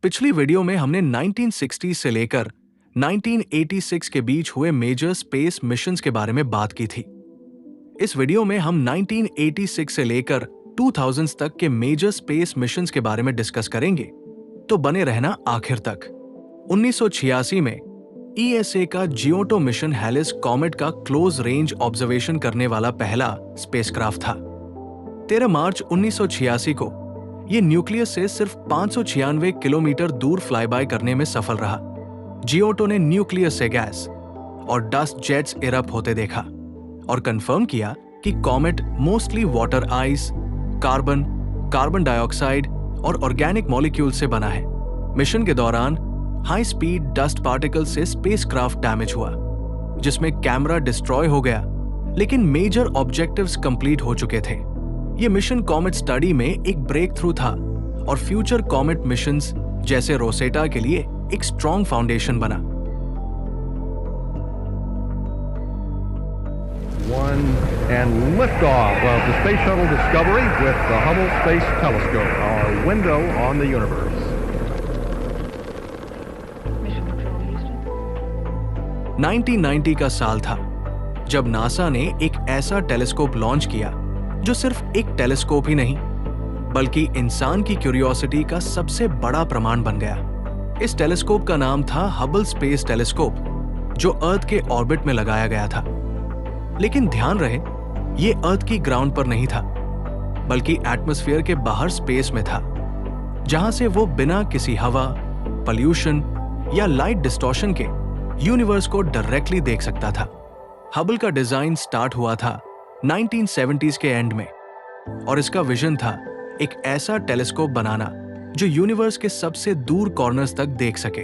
पिछली वीडियो में हमने 1960 से लेकर 1986 के बीच हुए मेजर स्पेस मिशंस के बारे में बात की थी। इस वीडियो में हम 1986 से लेकर 2000 तक के मेजर स्पेस मिशंस के बारे में डिस्कस करेंगे, तो बने रहना आखिर तक। 1986 में ईएसए का जियोटो मिशन हेलिस कॉमेट का क्लोज रेंज ऑब्जर्वेशन करने वाला पहला स्पेसक्राफ्ट था। 13 मार्च 1986 को ये न्यूक्लियस से सिर्फ 596 किलोमीटर दूर फ्लाईबाय करने में सफल रहा। जियोटो ने न्यूक्लियस से गैस और डस्ट जेट्स इरप्ट होते देखा और कंफर्म किया कि comet mostly water ice, carbon dioxide और ऑर्गेनिक मॉलिक्यूल से बना है। मिशन के दौरान हाई स्पीड डस्ट पार्टिकल से स्पेसक्राफ्ट डैमेज हुआ, जिसमें कैमरा डिस्ट्रॉय हो गया, लेकिन मेजर ऑब्जेक्टिव्स कंप्लीट हो चुके थे। ये मिशन कॉमेट स्टडी में एक ब्रेक थ्रू था और फ्यूचर कॉमेट मिशंस जैसे रोसेटा के लिए एक स्ट्रॉन्ग फाउंडेशन बना। One and liftoff of the Space Shuttle Discovery with the Hubble Space Telescope, our window on the universe. 1990 का साल था जब नासा ने एक ऐसा टेलीस्कोप लॉन्च किया जो सिर्फ एक टेलीस्कोप ही नहीं, बल्कि इंसान की क्यूरियोसिटी का सबसे बड़ा प्रमाण बन गया। इस टेलीस्कोप का नाम था हबल स्पेस टेलीस्कोप, जो अर्थ के ऑर्बिट में लगाया गया था। लेकिन ध्यान रहे, ये अर्थ की ग्राउंड पर नहीं था, बल्कि एटमॉस्फेयर के बाहर स्पेस में था, जहां से वो बिना किसी हवा, पॉल्यूशन या लाइट डिस्टॉर्शन के यूनिवर्स को डायरेक्टली देख सकता था। हबल का डिजाइन स्टार्ट हुआ था 1970s के एंड में, और इसका विजन था एक ऐसा टेलीस्कोप बनाना जो यूनिवर्स के सबसे दूर कॉर्नर्स तक देख सके।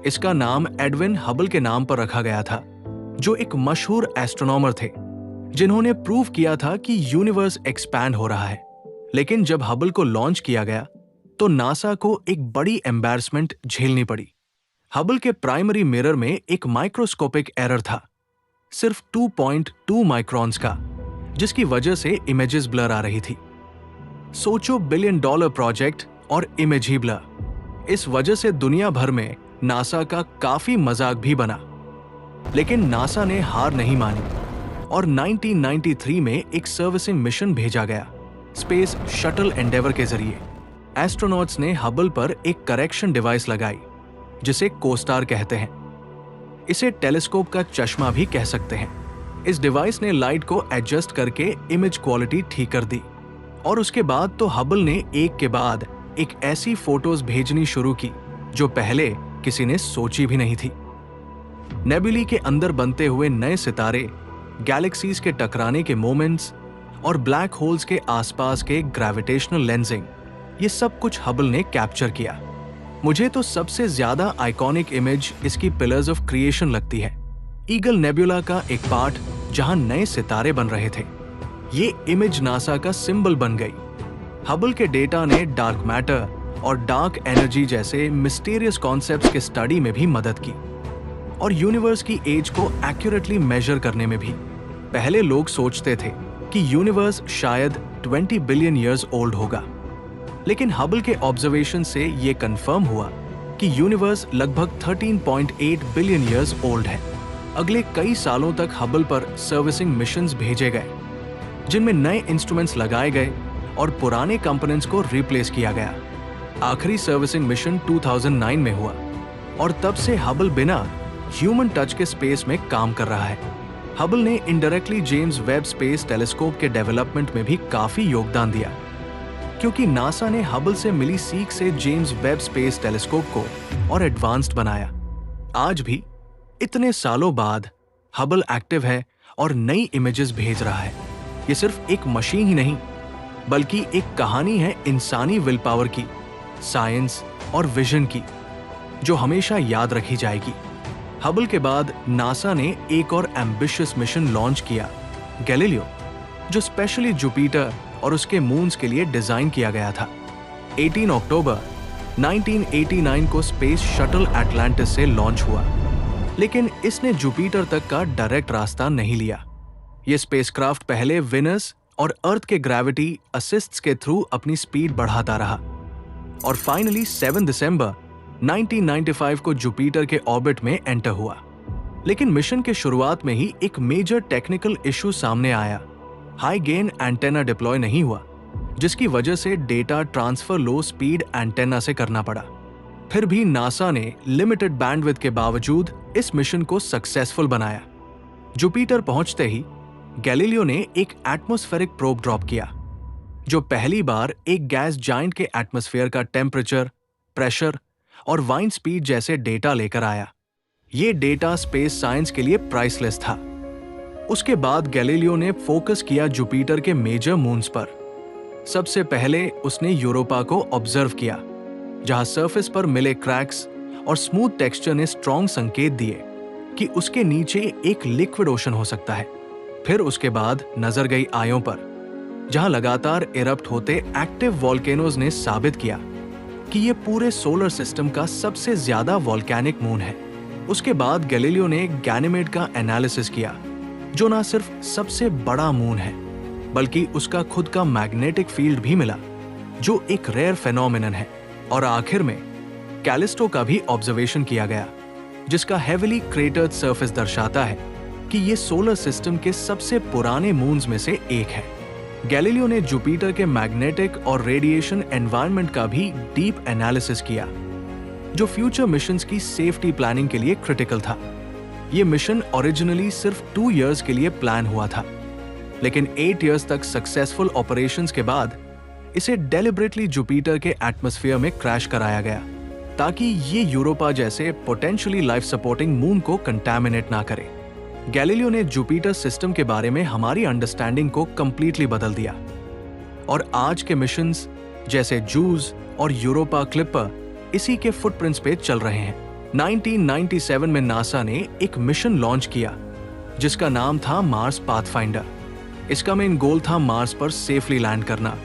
इसका नाम एडविन हबल के नाम पर रखा गया था, जो एक मशहूर एस्ट्रोनॉमर थे जिन्होंने प्रूव किया था कि यूनिवर्स एक्सपैंड हो रहा है। लेकिन जब हबल को लॉन्च किया गया तो नासा को एक बड़ी एम्बैरसमेंट झेलनी पड़ी। हबल के प्राइमरी मिरर में एक माइक्रोस्कोपिक एरर था, सिर्फ 2.2 माइक्रॉन्स का, जिसकी वजह से इमेजेस ब्लर आ रही थी। सोचो, $1 बिलियन प्रोजेक्ट और इमेज ही ब्लर। इस वजह से दुनिया भर में नासा का काफी मजाक भी बना। लेकिन नासा ने हार नहीं मानी और 1993 में एक सर्विसिंग मिशन भेजा गया स्पेस शटल एंडेवर के जरिए। एस्ट्रोनॉट्स ने हबल पर एक करेक्शन डिवाइस लगाई जिसे कोस्टार कहते हैं। इसे टेलीस्कोप का चश्मा भी कह सकते हैं। इस डिवाइस ने लाइट को एडजस्ट करके इमेज क्वालिटी ठीक कर दी, और उसके बाद तो हबल ने एक के बाद एक ऐसी फोटोज भेजनी शुरू की जो पहले किसी ने सोची भी नहीं थी। नेबुली के अंदर बनते हुए नए सितारे, गैलेक्सीज के टकराने के मोमेंट्स और ब्लैक होल्स के आसपास के ग्रेविटेशनल लेंसिंग, ये सब कुछ हबल ने कैप्चर किया। मुझे तो सबसे ज्यादा आइकॉनिक इमेज इसकी पिलर्स ऑफ क्रिएशन लगती है, ईगल नेबुला का एक पार्ट जहां नए सितारे बन रहे थे। ये इमेज नासा का सिंबल बन गई। हबल के डेटा ने डार्क मैटर और डार्क एनर्जी जैसे मिस्टीरियस कॉन्सेप्ट्स के स्टडी में भी मदद की, और यूनिवर्स की एज को एक्यूरेटली मेजर करने में भी। पहले लोग सोचते थे कि यूनिवर्स शायद 20 बिलियन ईयर्स ओल्ड होगा, लेकिन हबल के ऑब्जर्वेशन से यह कंफर्म हुआ कि यूनिवर्स लगभग 13.8 बिलियन ईयर्स ओल्ड है। अगले कई सालों तक हबल पर सर्विसिंग मिशंस भेजे गए, जिनमें नए इंस्ट्रूमेंट्स लगाए गए और पुराने कंपोनेंट्स को रिप्लेस किया गया। आखिरी सर्विसिंग मिशन 2009 में हुआ, और तब से हबल बिना ह्यूमन टच के स्पेस में काम कर रहा है। हबल ने indirectly James Webb space telescope के डेवलपमेंट में भी काफी योगदान दिया, क्योंकि नासा ने हबल से मिली सीख से जेम्स वेब स्पेस टेलीस्कोप को और एडवांस्ड बनाया। आज भी इतने सालों बाद हबल एक्टिव है और नई इमेजेस भेज रहा है। ये सिर्फ एक मशीन ही नहीं, बल्कि एक कहानी है इंसानी विल पावर की, साइंस और विजन की, जो हमेशा याद रखी जाएगी। हबल के बाद नासा ने एक और एम्बिशियस मिशन लॉन्च किया, गैलीलियो, जो स्पेशली जुपिटर और उसके मून्स के लिए डिजाइन किया गया था। 18 अक्टूबर 1989 को स्पेस शटल एटलांटिस से लॉन्च हुआ, लेकिन इसने जुपिटर तक का डायरेक्ट रास्ता नहीं लिया। यह स्पेसक्राफ्ट पहले विनस और अर्थ के ग्रेविटी असिस्ट्स के थ्रू अपनी स्पीड बढ़ाता रहा, और फाइनली 7 दिसंबर 1995 को जुपिटर के ऑर्बिट में एंटर हुआ। लेकिन मिशन के शुरुआत में ही एक मेजर टेक्निकल इशू सामने आया। हाई गेन एंटेना डिप्लॉय नहीं हुआ, जिसकी वजह से डेटा ट्रांसफर लो स्पीड एंटेना से करना पड़ा। फिर भी नासा ने लिमिटेड बैंडविड्थ के बावजूद इस मिशन को सक्सेसफुल बनाया। जुपिटर पहुंचते ही गैलीलियो ने एक एटमॉस्फेरिक प्रोब ड्रॉप किया, जो पहली बार एक गैस जायंट के एटमॉस्फेयर का टेम्परेचर, प्रेशर और वाइन स्पीड जैसे डेटा लेकर आया। ये डेटा स्पेस साइंस के लिए प्राइसलेस था। उसके बाद गैलीलियो ने फोकस किया जुपिटर के मेजर मून्स पर। सबसे पहले उसने यूरोपा को ऑब्जर्व किया, जहां सरफेस पर मिले क्रैक्स और स्मूथ टेक्सचर ने स्ट्रॉन्ग संकेत दिए कि उसके नीचे एक लिक्विड ओशन हो सकता है। फिर उसके बाद नजर गई आयों पर, जहां लगातार इरप्ट होते एक्टिव वॉल्केनोज ने साबित किया कि यह पूरे सोलर सिस्टम का सबसे ज्यादा वॉल्केनिक मून है। उसके बाद गैलीलियो ने गैनीमेड का एनालिसिस किया, जो ना सिर्फ सबसे बड़ा मून है, बल्कि उसका खुद का मैग्नेटिक फील्ड भी मिला, जो एक रेयर फेनोमेनन है। और आखिर में कैलिस्टो का भी ऑब्जर्वेशन किया गया, जिसका हेविली क्रेटर्ड सरफेस दर्शाता है कि यह सोलर सिस्टम के सबसे पुराने मून्स में से एक है। गैलीलियो ने जुपिटर के मैग्नेटिक और रेडिएशन एनवायरनमेंट का भी डीप एनालिसिस किया, जो फ्यूचर मिशंस की सेफ्टी प्लानिंग के लिए क्रिटिकल था। यह मिशन ओरिजिनली सिर्फ 2 इयर्स के लिए प्लान हुआ था, लेकिन 8 इयर्स तक सक्सेसफुल ऑपरेशंस के बाद इसे डेलिबरेटली जुपिटर के एटमॉस्फेयर में क्रैश कराया गया, ताकि ये यूरोपा जैसे पोटेंशियली लाइफ सपोर्टिंग मून को कंटामिनेट ना करे। गैलीलियो ने जुपिटर सिस्टम के बारे में हमारी अंडरस्टैंडिंग को कंप्लीटली बदल दिया, और आज के मिशंस जैसे जूस और यूरोपा क्लिपर इसी के फुटप्रिंट्स पे चल रहे हैं। 1997 में नासा ने एक मिशन लॉन्च किया, जिसका नाम था मार्स पाथफाइंडर। इसका मेन गोल था मार्स पर सेफली लैंड करना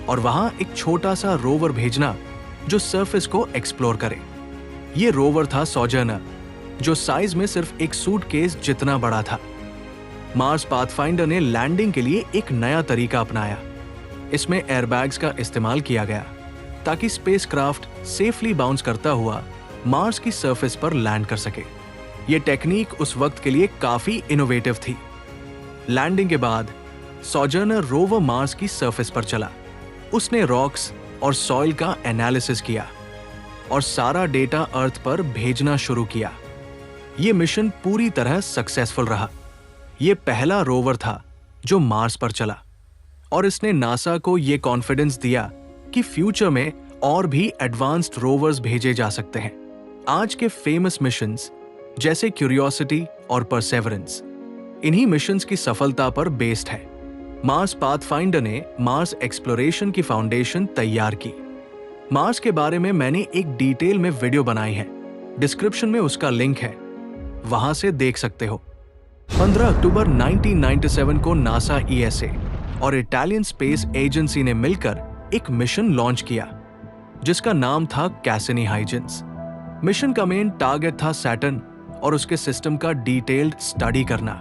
और वहां एक छोटा सा रोवर भेजना जो सरफेस को एक्सप्लोर करे। ये रोवर था सोजर्नर, जो साइज में सिर्फ एक सूटकेस जितना बड़ा था। मार्स पाथफाइंडर ने लैंडिंग के लिए एक नया तरीका अपनाया। इसमें एयरबैग्स का इस्तेमाल किया गया, ताकि स्पेसक्राफ्ट सेफली बाउंस करता हुआ मार्स की सरफेस पर लैंड कर सके। यह टेक्निक उस वक्त के लिए काफी इनोवेटिव थी। लैंडिंग के बाद सोजर्नर रोवर मार्स की सरफेस पर चला। उसने रॉक्स और सॉइल का एनालिसिस किया और सारा डेटा अर्थ पर भेजना शुरू किया। यह मिशन पूरी तरह सक्सेसफुल रहा। यह पहला रोवर था जो मार्स पर चला, और इसने नासा को यह कॉन्फिडेंस दिया कि फ्यूचर में और भी एडवांस्ड रोवर्स भेजे जा सकते हैं। आज के फेमस मिशंस जैसे क्यूरियोसिटी और परसेवरेंस इन्हीं मिशंस की सफलता पर बेस्ड है। मार्स पाथफाइंडर ने मार्स एक्सप्लोरेशन की फाउंडेशन तैयार की। मार्स के बारे में मैंने एक डिटेल में वीडियो बनाई है, डिस्क्रिप्शन में उसका लिंक है, वहां से देख सकते हो। 15 अक्टूबर 1997 को नासा ESA और इटालियन स्पेस एजेंसी ने मिलकर एक मिशन लॉन्च किया, जिसका नाम था कैसिनी हाइजेंस। मिशन का मेन टारगेट था सैटर्न और उसके सिस्टम का डिटेल्ड स्टडी करना।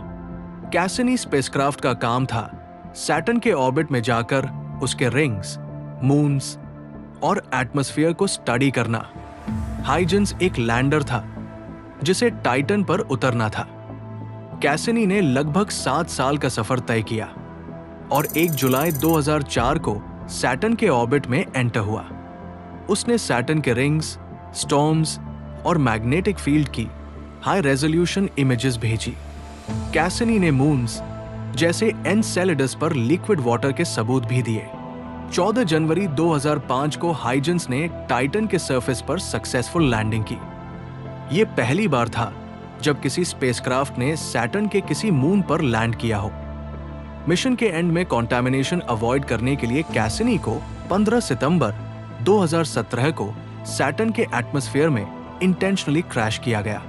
कैसिनी स्पेसक्राफ्ट का काम था सैटर्न के ऑर्बिट में जाकर उसके रिंग्स, मून्स और एटमॉस्फेयर को स्टडी करना। हाइजेंस एक लैंडर था जिसे टाइटन पर उतरना था। कैसिनी ने लगभग 7 साल का सफर तय किया और 1 जुलाई 2004 को सैटर्न के ऑर्बिट में एंटर हुआ। उसने सैटर्न के रिंग्स, स्टॉर्म्स और मैग्नेटिक फील्ड की हाई रेजोल्यूशन इमेजेस भेजी। कैसिनी ने मून्स जैसे एनसेलेडस पर लिक्विड वाटर के सबूत भी दिए। 14 जनवरी 2005 को हाइजेंस ने टाइटन के सरफेस पर सक्सेसफुल लैंडिंग की। यह पहली बार था जब किसी स्पेसक्राफ्ट ने सैटर्न के किसी मून पर लैंड किया हो। मिशन के एंड में कॉन्टैमिनेशन अवॉइड करने के लिए कैसिनी को 15 सितंबर 2017 को सैटर्न के एटमॉस्फेयर में इंटेंशनली क्रैश किया गया।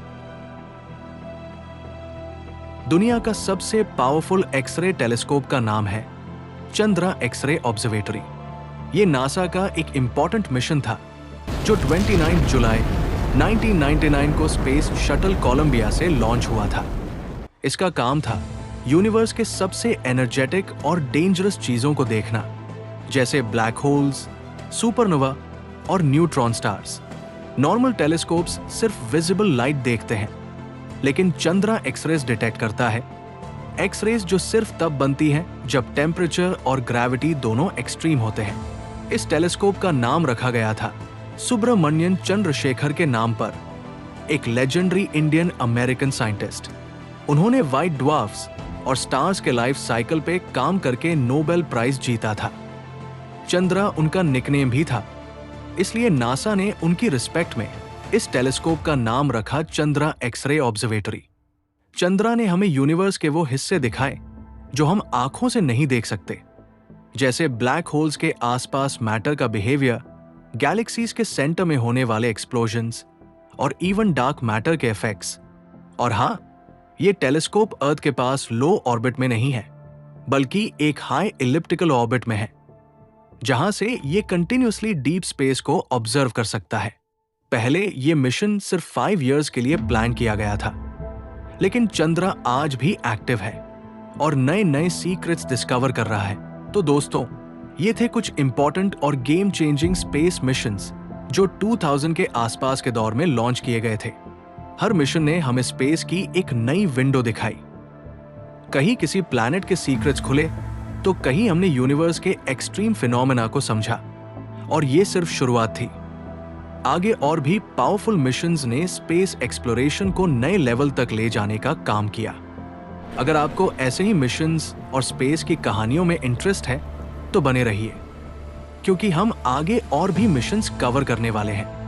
दुनिया का सबसे पावरफुल एक्सरे टेलीस्कोप का नाम है चंद्रा एक्सरे ऑब्जर्वेटरी। यह नासा का एक इंपॉर्टेंट मिशन था जो 29 जुलाई 1999 को स्पेस शटल कोलंबिया से लॉन्च हुआ था। इसका काम था यूनिवर्स के सबसे एनर्जेटिक और डेंजरस चीजों को देखना, जैसे ब्लैक होल्स, सुपरनोवा और न्यूट्रॉन स्टार्स। नॉर्मल टेलीस्कोप्स सिर्फ विजिबल लाइट देखते हैं, लेकिन चंद्रा एक्सरेज डिटेक्ट करता है। एक्सरेज जो सिर्फ तब बनती हैं जब टेम्परेचर और ग्रेविटी दोनों एक्सट्रीम होते हैं। इस टेलीस्कोप का नाम रखा गया था सुब्रमण्यन चंद्रशेखर के नाम पर, एक लेजेंडरी इंडियन अमेरिकन साइंटिस्ट। उन्होंने व्हाइट ड्वार्फ्स और स्टार्स के लाइफ साइकिल पे काम करके नोबेल प्राइज जीता था। चंद्रा उनका निकनेम भी था, इसलिए नासा ने उनकी रिस्पेक्ट में इस टेलीस्कोप का नाम रखा चंद्रा एक्सरे ऑब्जर्वेटरी। चंद्रा ने हमें यूनिवर्स के वो हिस्से दिखाए जो हम आंखों से नहीं देख सकते, जैसे ब्लैक होल्स के आसपास मैटर का बिहेवियर, गैलेक्सीज के सेंटर में होने वाले एक्सप्लोजन्स और इवन डार्क मैटर के इफेक्ट्स। और हाँ, ये टेलीस्कोप अर्थ के पास लो ऑर्बिट में नहीं है, बल्कि एक हाई इलिप्टिकल ऑर्बिट में है, जहां से ये कंटिन्यूअसली डीप स्पेस को ऑब्जर्व कर सकता है। पहले ये मिशन सिर्फ 5 इयर्स के लिए प्लान किया गया था, लेकिन चंद्रा आज भी एक्टिव है और नए नए सीक्रेट्स डिस्कवर कर रहा है। तो दोस्तों, ये थे कुछ इंपॉर्टेंट और गेम चेंजिंग स्पेस मिशंस जो 2000 के आसपास के दौर में लॉन्च किए गए थे। हर मिशन ने हमें स्पेस की एक नई विंडो दिखाई। कहीं किसी प्लैनेट के सीक्रेट्स खुले, तो कहीं हमने यूनिवर्स के एक्सट्रीम फिनोमेना को समझा। और ये सिर्फ शुरुआत थी, आगे और भी पावरफुल मिशंस ने स्पेस एक्सप्लोरेशन को नए लेवल तक ले जाने का काम किया। अगर आपको ऐसे ही मिशंस और स्पेस की कहानियों में इंटरेस्ट है, तो बने रहिए, क्योंकि हम आगे और भी मिशंस कवर करने वाले हैं।